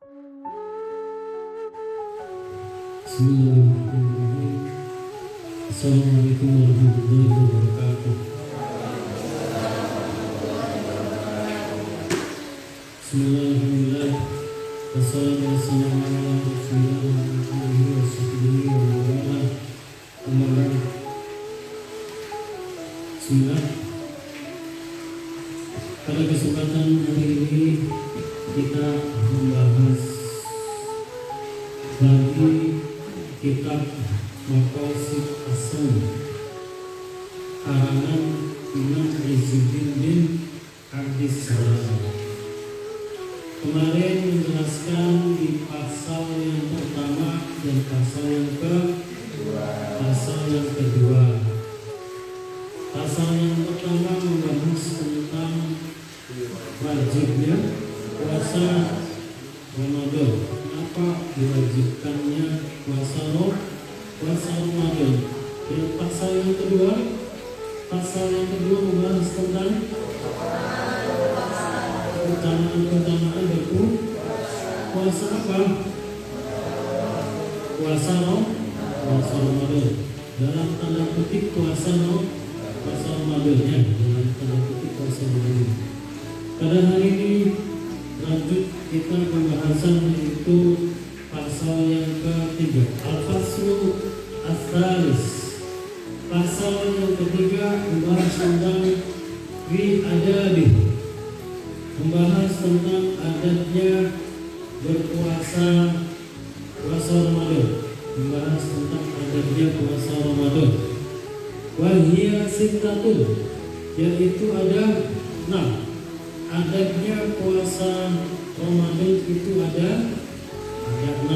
Bismillahirrahmanirrahim. Assalamualaikum warahmatullahi wabarakatuh. Bismillahirrahmanirrahim. Wassalatu wassalamu ala Rasulillah wa alihi wa sahbihi wa man wala. Amma ba'd. Bismillah. Pada kesempatan hari ini kita membahas lagi kitab Maqasid As-Sun karangan Imam Izzuddin bin Abdissalam. Kemarin menjelaskan di pasal yang pertama dan pasal yang kedua. Pasal yang pertama membahas tentang wajibnya puasa Ramadan. Kenapa diwajibkannya puasa Ramadan? Dan pasal yang kedua membahas tentang keutamaan berpuasa apa? Puasa Ramadan. Dalam tanda kutip puasa Ramadan ya. Dalam tanda kutip puasa Ramadan. Pada hari ini lanjut kita pembahasan yaitu pasal yang ketiga, Al-Faslu Ats-Tsalis. Pasal yang ketiga membahas tentang adabih, membahas tentang adatnya berpuasa Ramadan, membahas tentang adatnya puasa Ramadan. Wahia sittatun, yaitu ada 6. Adabnya puasa Ramadan itu ada 6.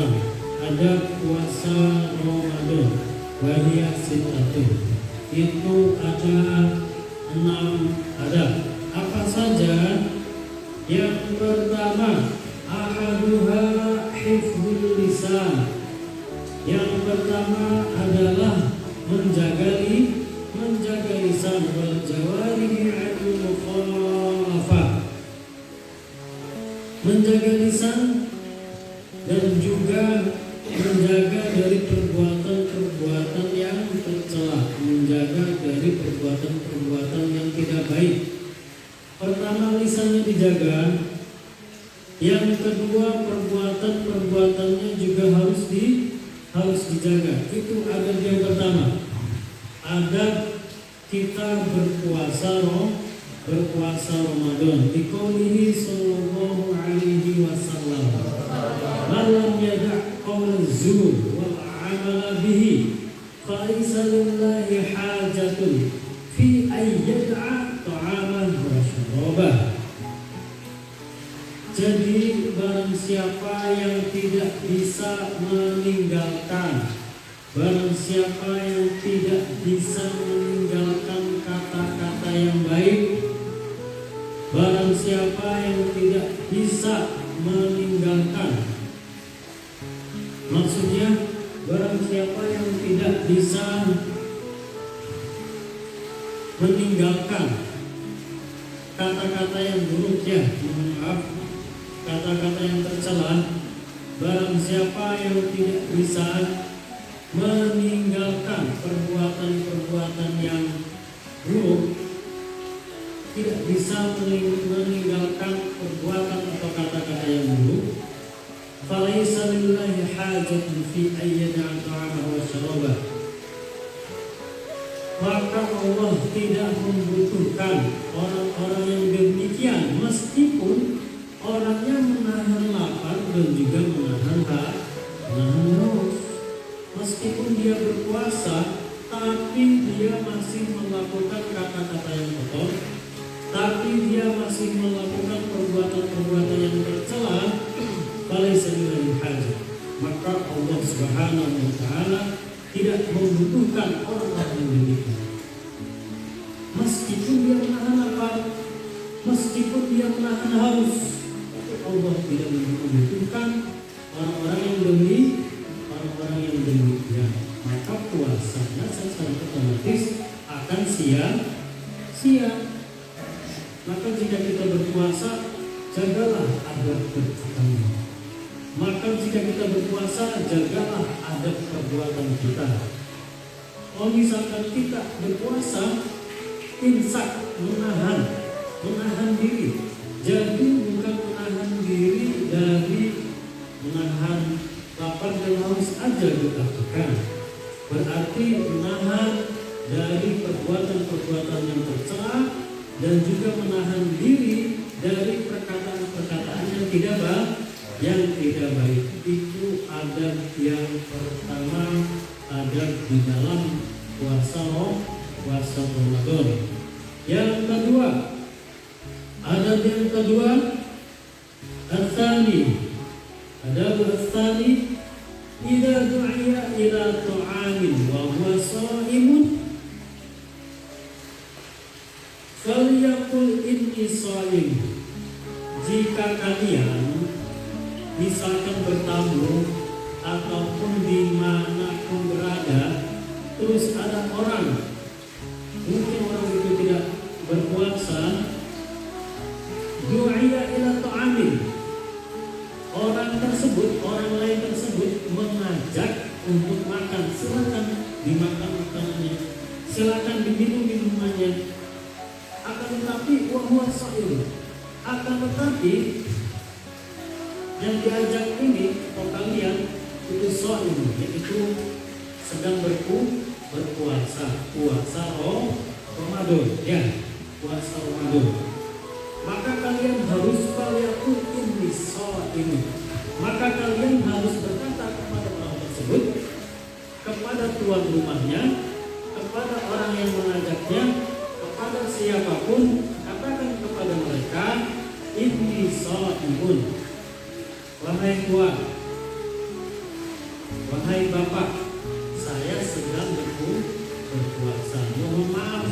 Adab puasa Ramadan wahia sittatun, itu ada 6 adab. Apa saja? Yang pertama, ahaduha hifdzul lisan. Yang pertama adalah menjaga lisan wal jawarihi anil mukhalafah. Menjaga lisan dan juga menjaga dari perbuatan-perbuatan yang tercela, menjaga dari perbuatan-perbuatan yang tidak baik. Pertama, lisannya dijaga. Yang kedua, perbuatan-perbuatannya juga harus dijaga. Itu adab yang pertama. Adab kita berpuasa Ramadan. Biqaulihi sallallahu alaihi wasallam, "Man lam yada' qaul zur wal 'amala bihi, fa laysa lillahi hajatun fi ay yad'a ta'aman wa syarabah." Jadi barang siapa yang tidak bisa meninggalkan kata-kata yang baik, barang siapa yang tidak bisa meninggalkan, maksudnya barang siapa yang tidak bisa meninggalkan kata-kata yang buruk, ya mohon maaf, kata-kata yang tercela, barang siapa yang tidak bisa meninggalkan perbuatan-perbuatan yang buruk, tidak bisa meninggalkan perbuatan atau kata-kata yang buruk, falaisa lillahi hajatun fi ayyada'a ta'amahu wa syarabah, maka Allah tidak membutuhkan orang-orang yang demikian, meskipun orangnya menahan lapar dan juga menahan haus. Meskipun dia berpuasa, tapi dia masih melakukan kata-kata yang kotor, tapi dia masih melakukan perbuatan-perbuatan yang tercela, falaisa lillahi hajat, maka Allah Subhanahu wa taala tidak membutuhkan orang-orang yang demikian. Meskipun dia menahan lapar, meskipun dia menahan haus, Allah tidak membutuhkan orang-orang yang demikian. Maka puasanya secara otomatis akan sia-sia. Maka jika kita berpuasa, jagalah adab berpuasa. Maka jika kita berpuasa, jagalah adab perbuatan kita. Kalau misalkan kita berpuasa, imsak, menahan diri. Jadi bukan menahan diri dari menahan lapar dan haus aja kita lakukan. Berarti menahan dari perbuatan-perbuatan yang tercela dan juga menahan diri dari perkataan-perkataan yang tidak baik. Itu adab yang pertama, adab di dalam puasa Ramadan. Yang kedua, adab yang kedua, Al-Thani, adab Al-Thani, idza du'iya ila ta'amin wa huwa sha'imun falyaqul inni sha'im. Jika kalian misalkan bertamu ataupun dimanapun berada, terus ada orang, mungkin orang itu tidak berpuasa, du'iya ila ta'amin, orang lain tersebut mengajak untuk makan, silakan dimakan makanannya, silakan diminum minumannya. Akan tetapi wahwa sha'im, akan tetapi yang diajak ini atau kalian itu sha'im, yaitu sedang berpuasa, puasa Ramadan, ya, puasa Ramadan. Maka kalian harus falyaqul inni sha'im. Maka kalian harus berkata kepada orang tersebut, kepada tuan rumahnya, kepada orang yang mengajaknya, kepada siapapun, katakan kepada mereka, inni sha'imun. Wahai tuan, wahai bapak, saya sedang berpuasa. Mohon maaf,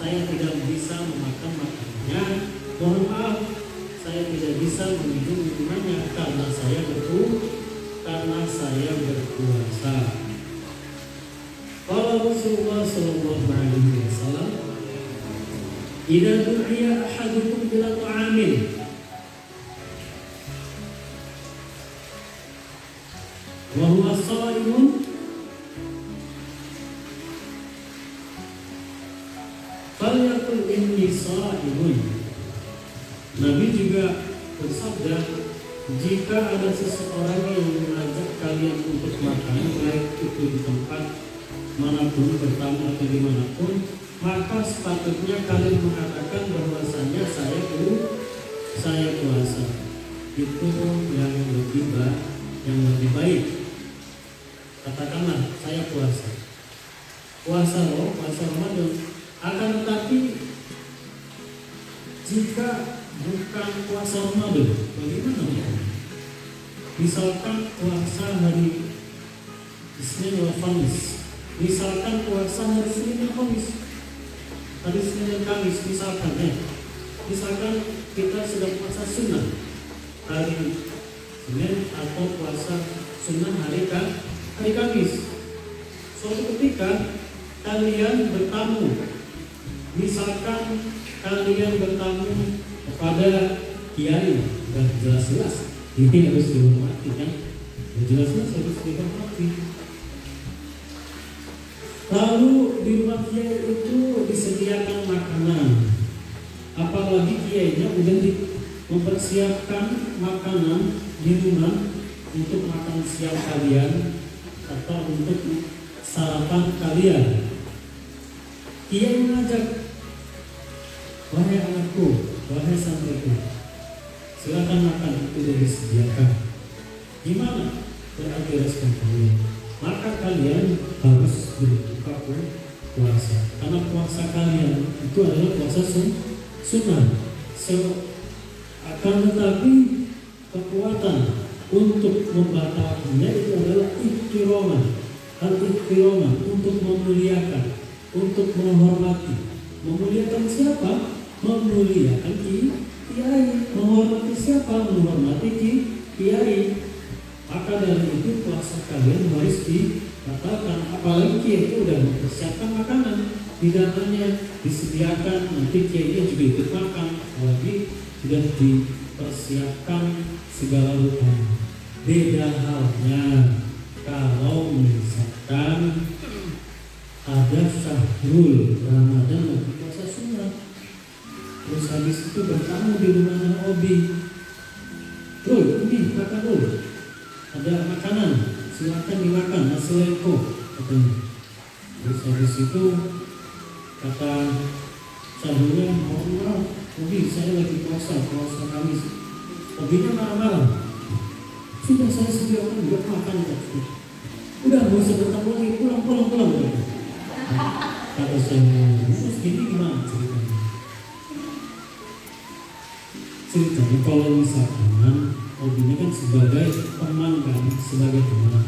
saya tidak bisa memakan makanannya. Mohon maaf, saya tidak bisa meminum minumannya karena saya berpuasa. Qala Rasulullah sallallahu alaihi wasallam, idza du'iya ahadukum ila ta'amin wa huwa sha'imun falyaqul inni sha'imun. Nabi juga bersabda, jika ada seseorang yang mengajak kalian untuk makan, baik itu di tempat manapun, bertamu atau dimanapun, maka sepatutnya kalian mengatakan bahwasanya saya puasa. Itu yang lebih baik. Katakanlah saya puasa Ramadan. Akan tetapi jika bukan puasa Ramadan, bagaimana ya? Misalkan puasa hari Isnin wal Khamis, misalkan puasa hari Senin dan Kamis, misalkan kita sedang puasa sunnah hari Senin atau puasa sunnah hari Kamis. Suatu ketika kalian bertamu, misalkan kalian bertamu kepada kiai, dan jelas-jelas ini harus dihormati, kan? Jelas-jelas harus dihormati. Lalu di rumah kiai itu disediakan makanan, apalagi kiainya udah mempersiapkan makanan, minuman untuk makan siang kalian atau untuk sarapan kalian. Kiai mengajak, wahai anakku, wahai santriku, silakan makan, itu sudah disediakan. Gimana berarti respon kalian? Maka kalian harus berbuka puasa, karena puasa kalian itu adalah puasa sunnah. Akan tetapi kekuatan untuk membatalkannya itu adalah ikhtiroman, untuk memuliakan, untuk menghormati. Memuliakan siapa? Memuliakan kiai. Menghormati siapa? Menghormati kiai. Maka dari itu puasa kalian harus dibatalkan. Apalagi kiai itu sudah mempersiapkan makanan, hidangannya disediakan, nanti kiainya juga ikut makan. Apalagi sudah dipersiapkan segala rupanya. Beda halnya kalau misalkan ada syahrul Ramadan lagi puasa sunnah, terus habis itu bertamu di rumahnya Obi, Rul, ini makan Rul, ada makanan, silakan dimakan, assalamualaikum katanya. Terus habis itu kata syahrulnya, maaf Obi, saya lagi puasa Kamis. Obinya marah-marah, sudah saya sediakan buat makan tadi. Udah gak usah bertemu lagi, pulang. Kata saya, terus gini gimana ceritanya? Ceritanya kalau misalkan Obinya kan sebagai teman kan, sebagai teman.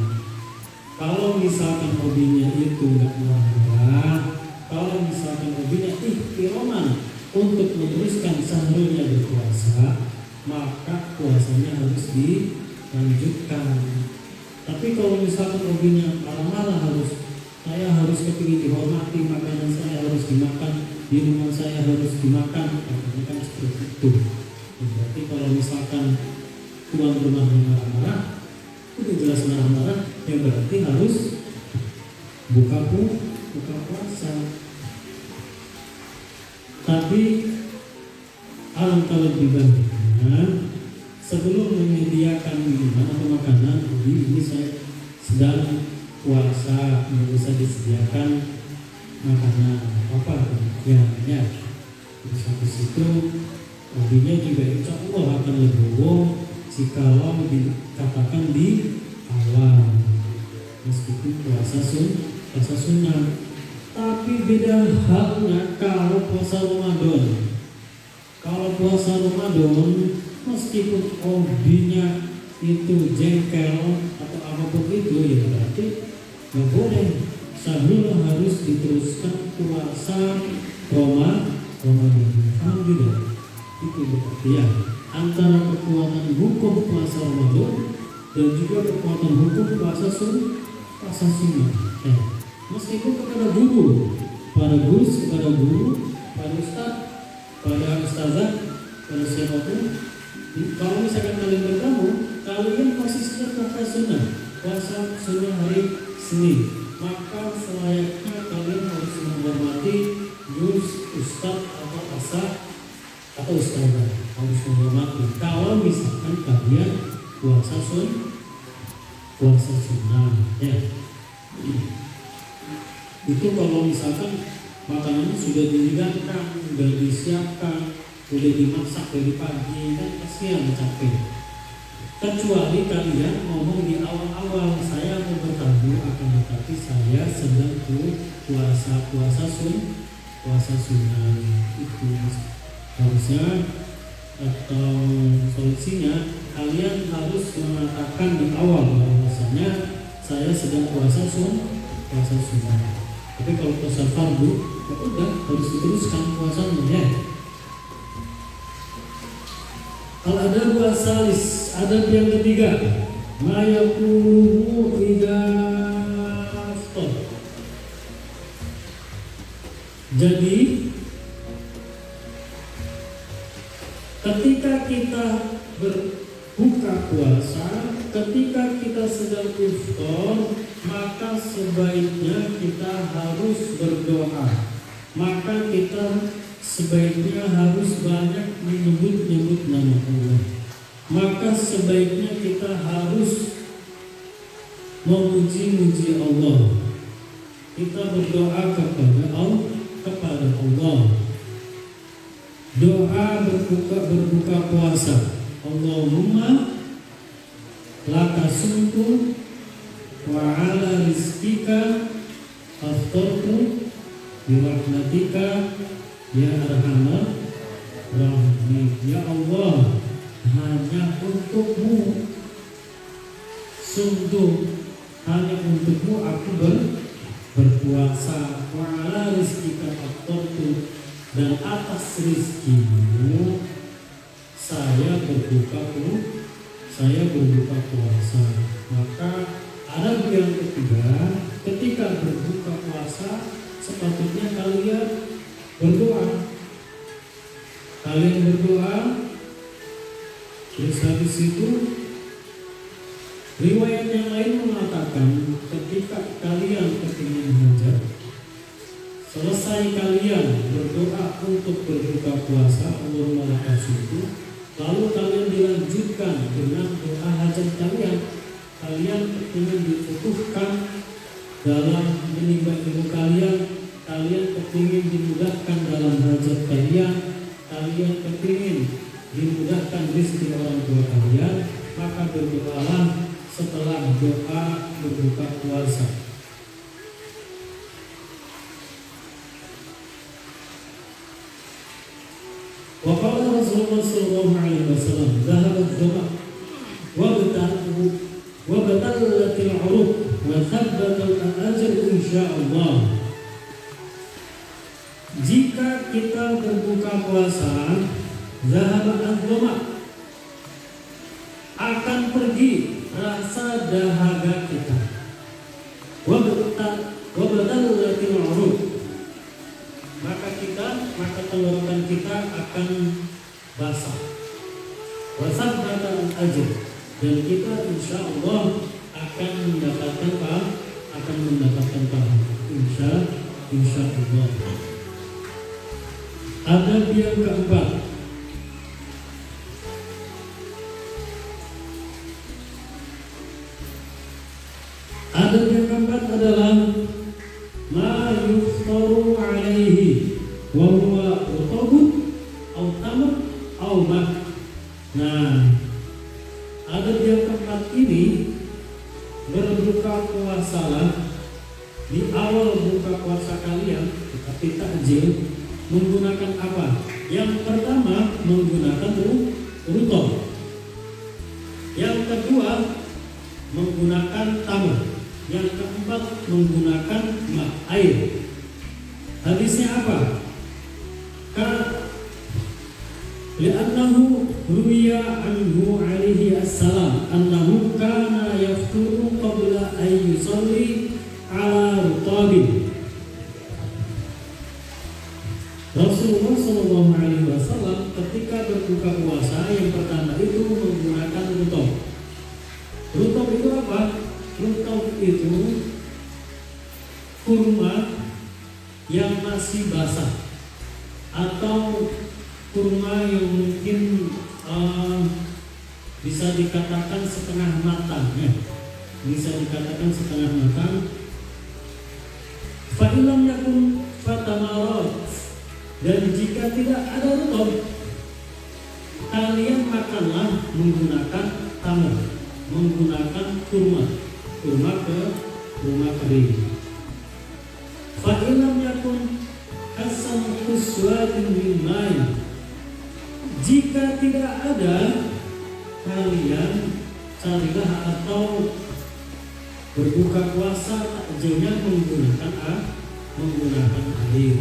Kalau misalkan Obinya itu nggak marah, kalau misalkan Obinya ikhtiroman untuk meneruskan syahrulnya berpuasa, maka puasanya harus dilanjutkan. Tapi kalau misalkan Obinya marah-marah, saya harus kepingin dihormati, makanan saya harus dimakan, di rumah saya harus dimakan, katanya kan seperti itu. Berarti kalau misalkan tuan rumahnya marah-marah, itu jelas marah-marah, yang berarti harus buka puasa. Tapi alangkah lebih baiknya sebelum menyediakan minuman atau makanan, ini saya sedang puasa, nggak usah disediakan makanan apa ya. Terus habis itu Obinya juga insya Allah akan legowo jikalau dikatakan di awal, meskipun puasa sunnah. Tapi beda halnya kalau puasa Ramadan. Kalau puasa Ramadan, meskipun Obinya itu jengkel atau apapun itu, ya berarti nggak boleh. Syahrul harus diteruskan puasa Ramadan. Alhamdulillah. Itu berarti ya, antara kekuatan hukum puasa Ramadan dan juga kekuatan hukum puasa sunnah. Meskipun kepada guru, pada ustaz, pada ustazah, pada siapapun, kalau misalkan kalian bertemu, kalian posisinya puasa sunnah hari Senin, maka selayaknya kalian harus menghormati ustaz atau asah atau ustazah, harus menghormati. Kalau misalkan kalian puasa sunnah, ya. Itu kalau misalkan makanannya sudah dihidangkan, sudah disiapkan, sudah dimasak dari pagi, kan kasihan capek. Kecuali kalian ngomong di awal-awal, saya mau bertamu, akan tetapi saya sedang puasa sunnah. Itu harusnya atau solusinya kalian harus mengatakan di awal bahwasanya saya sedang puasa sunnah. Tapi kalau puasa fardu, ya udah harus diteruskan puasanya ya. Kalau ada puasa adab yang ketiga, ma yaquluhu idza afṭar. Jadi ketika kita berbuka puasa, ketika kita sedang iftar, maka sebaiknya kita harus berdoa. Maka kita sebaiknya harus banyak menyebut nama Allah. Maka sebaiknya kita harus memuji-muji Allah. Kita berdoa kepada Allah. Doa berbuka puasa. Allahumma laka sumtu wa ala rizkika aftartu birahmatika ya arhamar rahimin. Ya Allah, hanya untukmu, hanya untukmu aku berpuasa. Wa ala rizkika aftartu, dan atas rizkimu saya berbuka puasa. Maka ada yang ketiga, ketika berbuka puasa sepatutnya kalian berdoa. Terus habis itu Riwayat yang lain mengatakan ketika kalian kepingin hajat, selesai kalian berdoa untuk berbuka puasa Allahumma lakal sumtu, lalu kalian dilanjutkan dengan doa hajat kalian. Kalian ingin difutuhkan dalam menimba ilmu kalian, kalian kepingin dimudahkan dalam hajat kalian, kalian kepingin dimudahkan rezeki orang tua kalian, maka berdoalah setelah doa berbuka puasa. Wa qala Rasulullah sallallahu alaihi wasallam, "Dhahabat dhama wa batallatil 'uruq wa thabbatal ajr insyaallah." Jika kita berbuka puasa, dhahabat dhama, akan pergi rasa dahaga kita. Wa batallatil 'uruq, maka tenggorokan kita akan basah. Wasabata al-ajr, dan kita insya Allah akan mendapatkan pahala. Insya Allah. Adab yang keempat, adalah ma yuftaru alaihi wa huwa utabun au tamr au mah. Nah, adab yang keempat ini, berbuka puasalah di awal buka puasa kalian, tetapi takjil menggunakan apa? Yang pertama menggunakan rutab, yang kedua menggunakan tamr, yang keempat menggunakan air. Hadisnya apa? Li'annahu ruwiya anhu alaihi assalam annahu kana yafturu qabla an yusalli ala rutabin. Rasulullah sallallahu alaihi wasallam ketika berbuka puasa yang pertama itu menggunakan rutab. Rutab itu apa? Rutab itu kurma yang masih basah atau kurma yang mungkin bisa dikatakan setengah matang, ya. Bisa dikatakan setengah matang. Fa'ilam yakun fatamarat, dan jika tidak ada rutab, kalian makanlah menggunakan tamar, menggunakan kurma kering. Fa'ilam yakun asam kuswatin min main, jika tidak ada, kalian carilah atau berbuka puasa takjilnya menggunakan air.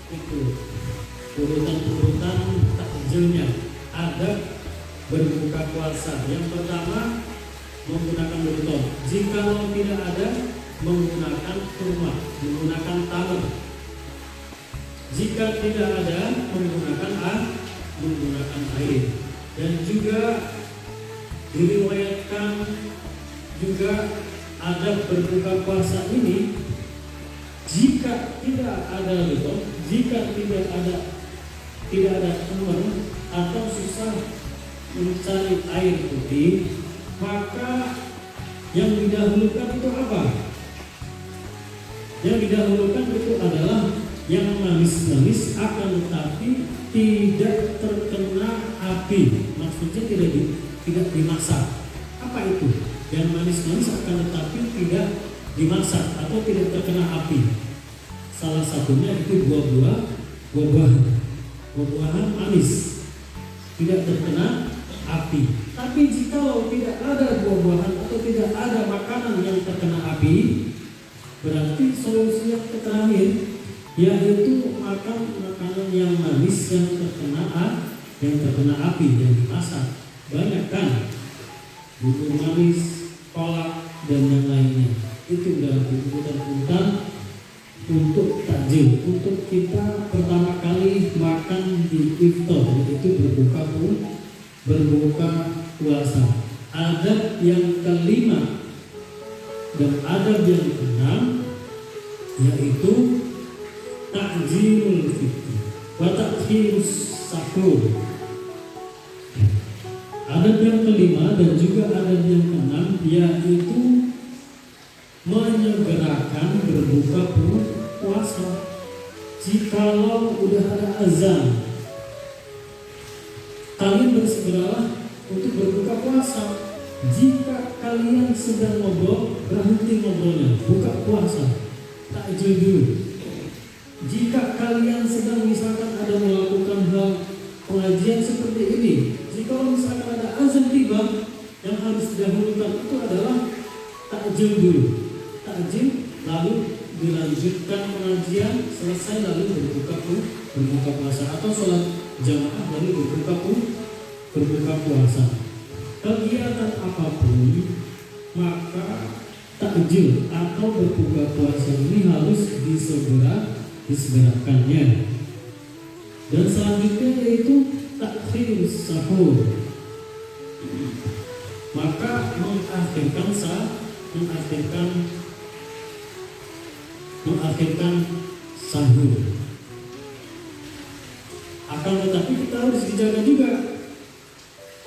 Itu urutan takjilnya. Ada berbuka puasa. Yang pertama menggunakan rutab. Jika tidak ada, menggunakan kurma, menggunakan tamar. Jika tidak ada, menggunakan air. Dan juga diriwayatkan juga ada berbuka puasa ini, jika tidak ada rutab, jika tidak ada tamar atau susah mencari air putih, maka yang didahulukan itu apa? Yang didahulukan itu adalah yang manis-manis, akan tetapi tidak terkena api. Maksudnya tidak dimasak. Apa itu? Yang manis-manis akan tetapi tidak dimasak atau tidak terkena api. Salah satunya itu buah-buahan manis, tidak terkena api. Tapi jikalau tidak ada buah-buahan atau tidak ada makanan yang terkena api, berarti solusi yang terakhir yaitu makan makanan yang manis yang terkena api dan dimasak. Banyak kan, bubur manis, kolak dan yang lainnya. Itu dalam urutan untuk takjil, untuk kita pertama kali makan di iftar, yaitu berbuka puasa. adab yang kelima dan adab yang keenam yaitu ta'jilul fitri wa ta'khirus sahur. Adab yang kelima dan juga adab yang keenam yaitu menyegerakan berbuka puasa. Jikalau udah ada azan, kalian bersegeralah untuk berbuka puasa. Jika kalian sedang ngobrol, berhenti ngobrolnya, buka puasa, takjil dulu. Jika kalian sedang misalkan ada melakukan hal pengajian seperti ini, jika misalkan ada azan tiba, yang harus didahulukan itu adalah takjil dulu. Takjil lalu dilanjutkan pengajian, selesai lalu berbuka puasa atau sholat jamaah lalu berbuka puasa. Kegiatan apapun maka takjil atau berbuka puasa ini harus disegerakannya. Dan selanjutnya yaitu ta'khirus sahur, maka mengakhirkan sahur. Akan tetapi kita harus dijaga juga.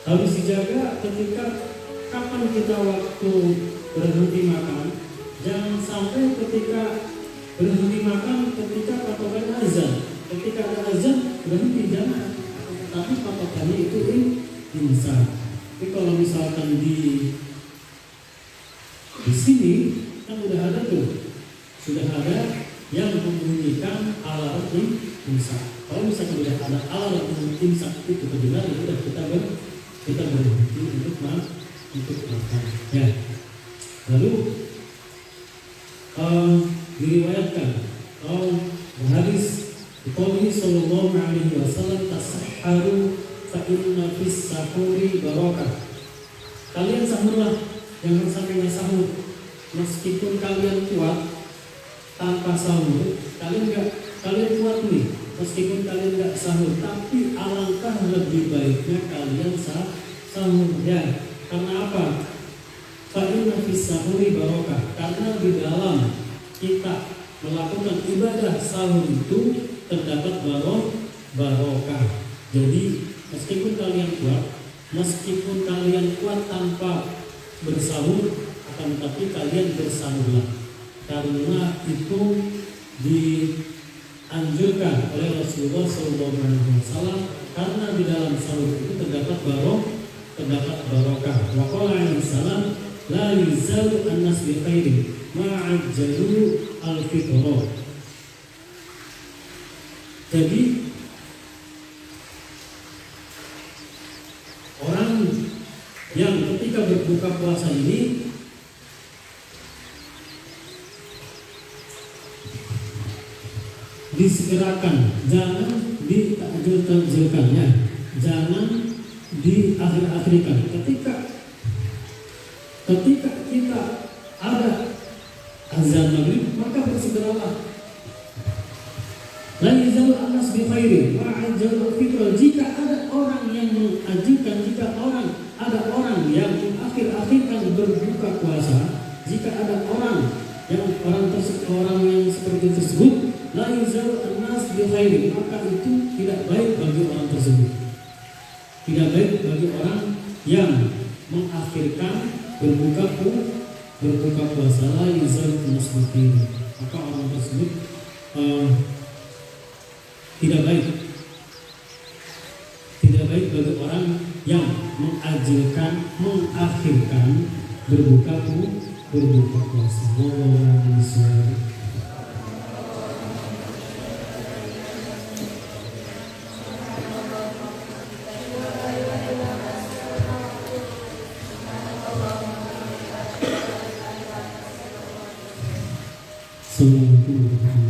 Harus dijaga ketika kapan kita waktu berhenti makan. Jangan sampai ketika berhenti makan ketika patokan azan. Ketika ada azan berhenti, jangan. Tapi patokannya itu imsak. Tapi kalau misalkan di sini kan udah ada tuh. Sudah ada yang membunyikan alarm imsak. Kalau misalkan sudah ada alarm imsak itu terdengar, ya sudah kita berhenti untuk makan. Ya. Lalu diriwayatkan hadis Nabi sallallahu alaihi wasallam, tasahharu fa inna fis sahuri barakah. Kalian sahurlah, jangan sampai nggak sahur. Meskipun kalian kuat tanpa sahur, kalian kuat nih, meskipun kalian nggak sahur, tapi alangkah lebih baiknya kalian sahur. Ya, karena apa? Fa inna fis sahuri barakah. Karena di dalam kita melakukan ibadah sahur itu terdapat barokah. Jadi meskipun kalian kuat tanpa bersahur, akan tetapi kalian bersahurlah. Karena itu dianjurkan oleh Rasulullah SAW, karena di dalam sahur itu terdapat barokah. Wa qala alaihi salam, la yuzalu an-nas bi khairin ma'ajjalu al-fitra. Jadi orang yang ketika berbuka puasa ini disegerakan, jangan ditakjil-takjilkannya, jangan diakhir-akhirkan. Ketika kita ada azan maghrib, maka bersegeralah. La yazalu an-nas bi khairin wa ajjalul fitra. Jika ada orang yang mengajukan, jika ada orang yang mengakhir-akhirkan berbuka puasa, jika ada orang yang seperti tersebut, la yazalu an-nas bi khairin, maka itu tidak baik bagi orang tersebut. Tidak baik bagi orang yang mengakhirkan berbuka puasa, la yazalu an-nas bi khairin, maka orang tersebut tidak baik bagi orang yang mengakhirkan berbuka puasa. Assalamualaikum warahmatullahi wabarakatuh.